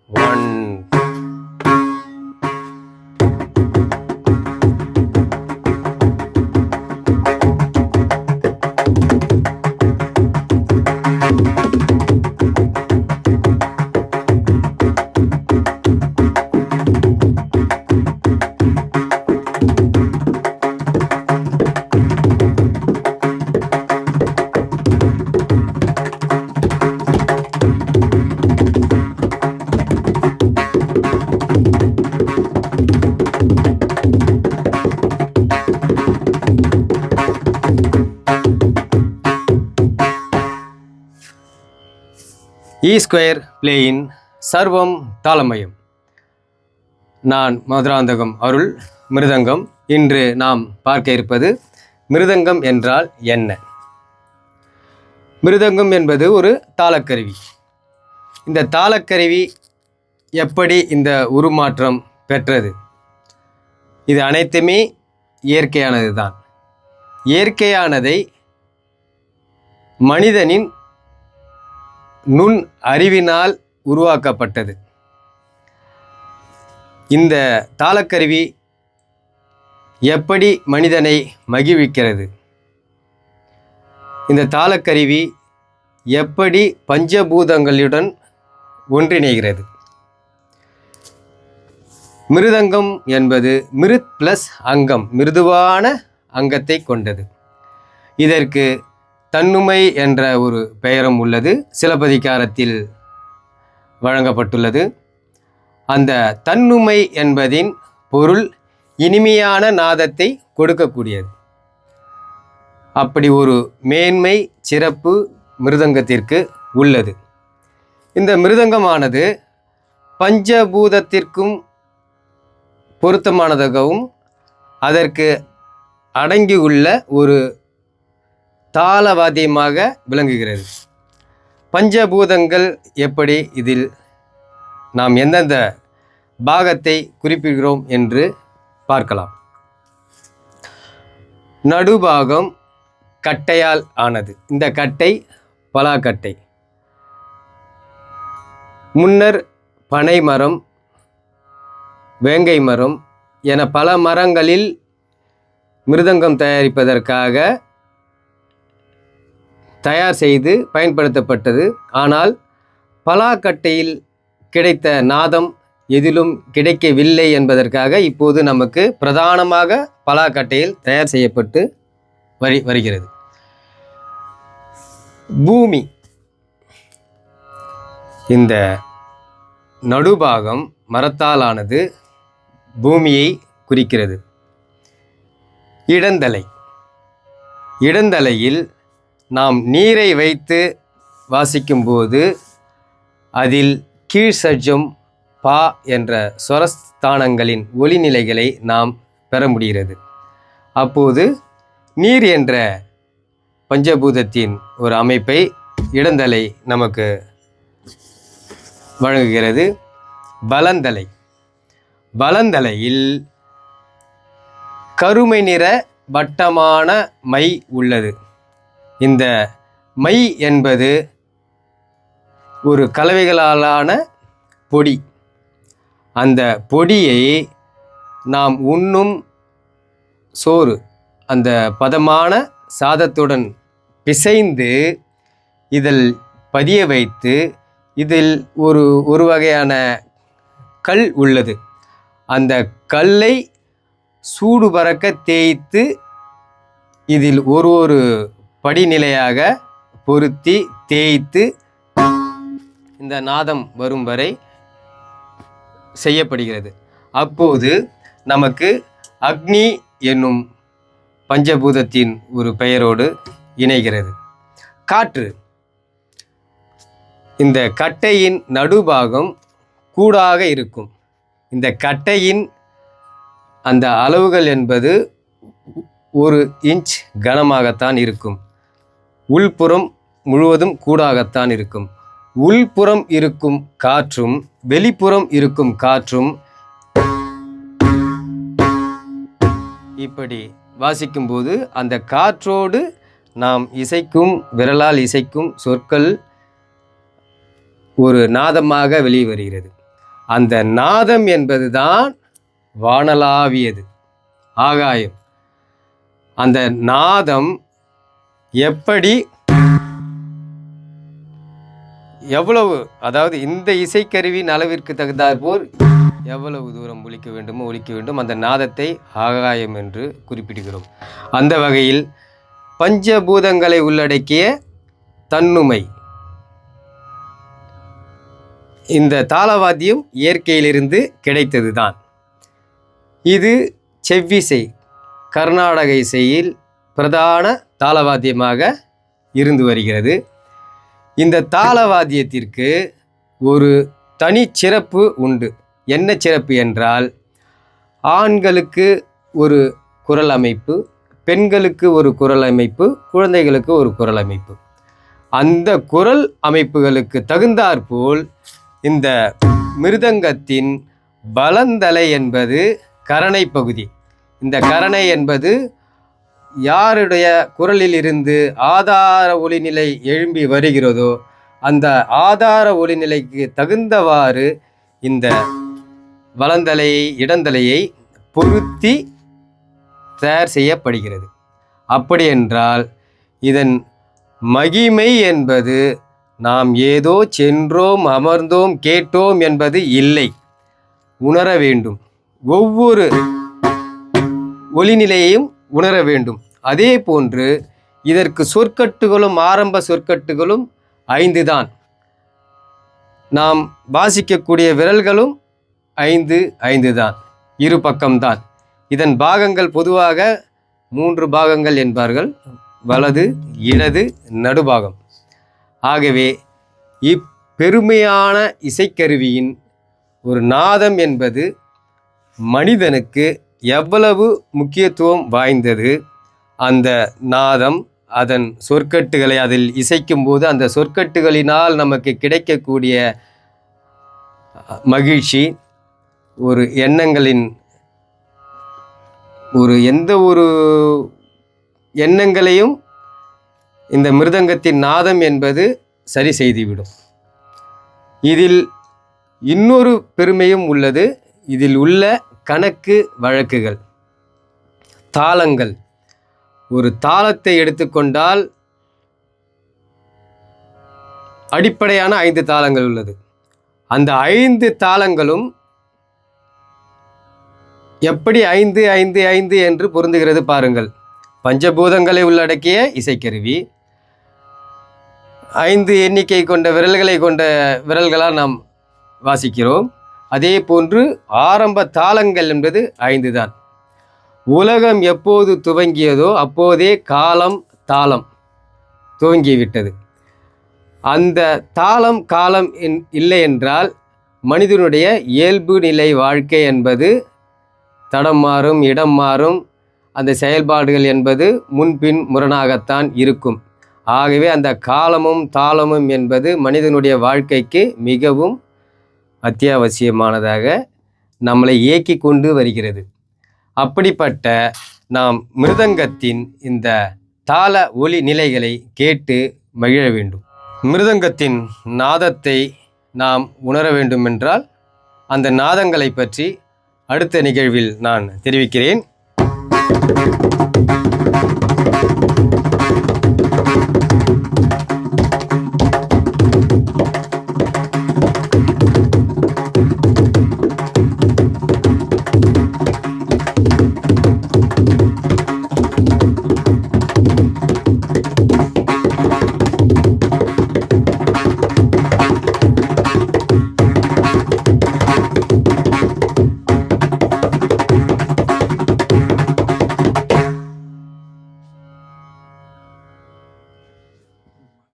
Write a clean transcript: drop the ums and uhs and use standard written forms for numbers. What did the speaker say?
1. E-square பிளேயின் சர்வம் தாளமயம். நான் மதுராந்தகம் அருள், மிருதங்கம். இன்று நாம் பார்க்க இருப்பது மிருதங்கம் என்றால் என்ன. மிருதங்கம் என்பது ஒரு தாளக்கருவி. இந்த தாளக்கருவி எப்படி இந்த உருமாற்றம் பெற்றது? இது அனைத்துமே இயற்கையானது தான். இயற்கையானதை மனிதனின் நுண் அறிவினால் உருவாக்கப்பட்டது. இந்த தாளக்கருவி எப்படி மனிதனை மகிழ்விக்கிறது? இந்த தாளக்கருவி எப்படி பஞ்சபூதங்களுடன் ஒன்றிணைகிறது? மிருதங்கம் என்பது மிருத் பிளஸ் அங்கம், மிருதுவான அங்கத்தை கொண்டது. இதற்கு தன்னுமை என்ற ஒரு பெயரும் உள்ளது, சிலப்பதிகாரத்தில் வழங்கப்பட்டுள்ளது. அந்த தன்னுமை என்பதின் பொருள் இனிமையான நாதத்தை கொடுக்கக்கூடியது. அப்படி ஒரு மேன்மை சிறப்பு மிருதங்கத்திற்கு உள்ளது. இந்த மிருதங்கமானது பஞ்சபூதத்திற்கும் பொருத்தமானதாகவும் அதற்கு அடங்கியுள்ள ஒரு தாளவாத்தியமாக விளங்குகிறது. பஞ்சபூதங்கள் எப்படி, இதில் நாம் எந்தெந்த பாகத்தை குறிப்பிடுகிறோம் என்று பார்க்கலாம். நடுபாகம் கட்டையால் ஆனது. இந்த கட்டை பலாக்கட்டை. முன்னர் பனை மரம், வேங்கை மரம் என பல மரங்களில் மிருதங்கம் தயாரிப்பதற்காக தயார் செய்து பயன்படுத்தப்பட்டது. ஆனால் பலாக்கட்டையில் கிடைத்த நாதம் எதிலும் கிடைக்கவில்லை என்பதற்காக இப்போது நமக்கு பிரதானமாக பலாக்கட்டையில் தயார் செய்யப்பட்டு வருகிறது. பூமி. இந்த நடுபாகம் மரத்தாலானது பூமியை குறிக்கிறது. இடந்தலை. இடந்தலையில் நாம் நீரை வைத்து வாசிக்கும்போது அதில் கீழ் சஜ்ஜம் பா என்ற ஸ்வரஸ்தானங்களின் ஒலிநிலைகளை நாம் பெற முடிகிறது. அப்போது நீர் என்ற பஞ்சபூதத்தின் ஒரு அமைப்பை இடந்தலை நமக்கு வழங்குகிறது. பலந்தலை. பலந்தலையில் கருமை நிற வட்டமான மை உள்ளது. இந்த மை என்பது ஒரு கலவைகளாலான பொடி. அந்த பொடியை நாம் உண்ணும் சோறு, அந்த பதமான சாதத்துடன் பிசைந்து இதில் பதிய வைத்து, இதில் ஒரு வகையான கல் உள்ளது. அந்த கல்லை சூடு பறக்க தேய்த்து இதில் ஒரு படிநிலையாக பொருத்தி தேய்த்து இந்த நாதம் வரும் வரை செய்யப்படுகிறது. அப்போது நமக்கு அக்னி என்னும் பஞ்சபூதத்தின் ஒரு பெயரோடு இணைகிறது. காற்று. இந்த கட்டையின் நடுபாகம் கூடாக இருக்கும். இந்த கட்டையின் அந்த அளவுகள் என்பது 1 இன்ச் கனமாகத்தான் இருக்கும். உள்புறம் முழுவதும் கூடாகத்தான் இருக்கும். உள்புறம் இருக்கும் காற்றும் வெளிப்புறம் இருக்கும் காற்றும் இப்படி வாசிக்கும்போது அந்த காற்றோடு நாம் இசைக்கும், விரலால் இசைக்கும் சொற்கள் ஒரு நாதமாக வெளிவருகிறது. அந்த நாதம் என்பது தான் வானளாவியது, ஆகாயம். அந்த நாதம் எப்படி எவ்வளவு, அதாவது இந்த இசைக்கருவியின் அளவிற்கு தகுந்தாற்போல் எவ்வளவு தூரம் ஒலிக்க வேண்டுமோ ஒலிக்க வேண்டும். அந்த நாதத்தை ஆகாயம் என்று குறிப்பிடுகிறோம். அந்த வகையில் பஞ்சபூதங்களை உள்ளடக்கிய தன்னுமை இந்த தாளவாத்தியம் இயற்கையிலிருந்து கிடைத்தது தான். இது செவ்விசை கர்நாடக இசையில் பிரதான தாளவாத்தியமாக இருந்து வருகிறது. இந்த தாளவாத்தியத்திற்கு ஒரு தனி சிறப்பு உண்டு. என்ன சிறப்பு என்றால், ஆண்களுக்கு ஒரு குரல் அமைப்பு, பெண்களுக்கு ஒரு குரல் அமைப்பு, குழந்தைகளுக்கு ஒரு குரல் அமைப்பு. அந்த குரல் அமைப்புகளுக்கு தகுந்தாற்போல் இந்த மிருதங்கத்தின் பலந்தலை என்பது கரணை பகுதி. இந்த கரணை என்பது யாருடைய குரலில் இருந்து ஆதார ஒலிநிலை எழும்பி வருகிறதோ அந்த ஆதார ஒலிநிலைக்கு தகுந்தவாறு இந்த வலந்தலையை இடந்தலையை பொருத்தி தயார் செய்யப்படுகிறது. அப்படி என்றால் இதன் மகிமை என்பது நாம் ஏதோ சென்றோம் அமர்ந்தோம் கேட்டோம் என்பது இல்லை, உணர வேண்டும். ஒவ்வொரு ஒலிநிலையையும் உணர வேண்டும். அதே போன்று இதற்கு சொற்கட்டுகளும் ஆரம்ப சொற்கட்டுகளும் 5 தான். நாம் வாசிக்கக்கூடிய விரல்களும் 5 தான், இரு பக்கம்தான். இதன் பாகங்கள் பொதுவாக 3 பாகங்கள் என்பார்கள், வலது இடது நடுபாகம். ஆகவே இப்பெருமையான இசைக்கருவியின் ஒரு நாதம் என்பது மனிதனுக்கு எவ்வளவு முக்கியத்துவம் வாய்ந்தது. அந்த நாதம், அதன் சொற்கட்டுகளை அதில் இசைக்கும்போது அந்த சொற்கட்டுகளினால் நமக்கு கிடைக்கக்கூடிய மகிழ்ச்சி, ஒரு எண்ணங்களின் எந்த ஒரு எண்ணங்களையும் இந்த மிருதங்கத்தின் நாதம் என்பது சரி செய்துவிடும். இதில் இன்னொரு பெருமையும் உள்ளது. இதில் உள்ள கணக்கு வழக்குகள், தாளங்கள். ஒரு தாளத்தை எடுத்துக்கொண்டால் அடிப்படையான 5 தாளங்கள் உள்ளது. அந்த 5 தாளங்களும் எப்படி 5 5 5 என்று பொருந்துகிறது பாருங்கள். பஞ்சபூதங்களை உள்ளடக்கிய இசைக்கருவி, 5 எண்ணிக்கை கொண்ட விரல்களை கொண்ட விரல்களால் நாம் வாசிக்கிறோம். அதே போன்று ஆரம்ப தாளங்கள் என்பது 5 தான். உலகம் எப்போது துவங்கியதோ அப்போதே தாளம் துவங்கிவிட்டது. அந்த காலம் இல்லை என்றால் மனிதனுடைய இயல்பு நிலை வாழ்க்கை என்பது தடம் மாறும், இடம் மாறும். அந்த செயல்பாடுகள் என்பது முன்பின் முரணாகத்தான் இருக்கும். ஆகவே அந்த காலமும் தாளமும் என்பது மனிதனுடைய வாழ்க்கைக்கு மிகவும் அத்தியாவசியமானதாக நம்மளை இயக்கி கொண்டு வருகிறது. அப்படிப்பட்ட நாம் மிருதங்கத்தின் இந்த தாள ஒலி நிலைகளை கேட்டு மகிழ வேண்டும். மிருதங்கத்தின் நாதத்தை நாம் உணர வேண்டுமென்றால் அந்த நாதங்களை பற்றி அடுத்த நிகழ்வில் நான் தெரிவிக்கிறேன்.